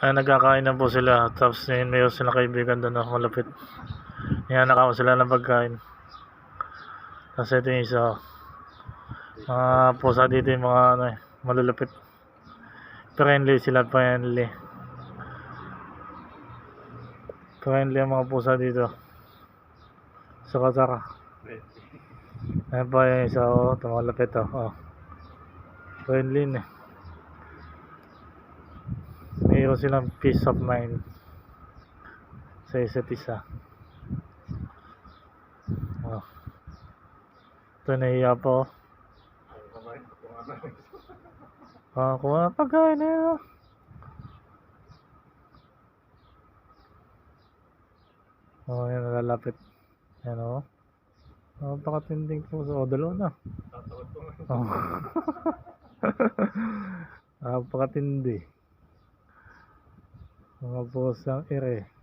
Ay, nagkakain na po sila. Tapos mayroon silang kaibigan doon na malapit. Hinanakaw sila ng pagkain. Tapos ito yung isa. Mga pusa dito yung mga malulupit. Friendly sila, friendly. Friendly ang mga pusa dito. Saka. Ayan pa yung isa, tumalapit friendly na. Mayroon silang peace of mind sa isa't isa. Ito nahiya po. Kuha na pagkain na yun. Yan nalalapit. Yan napakatinding puso. Dalawa na. Napakatindi. Mga pusang ere.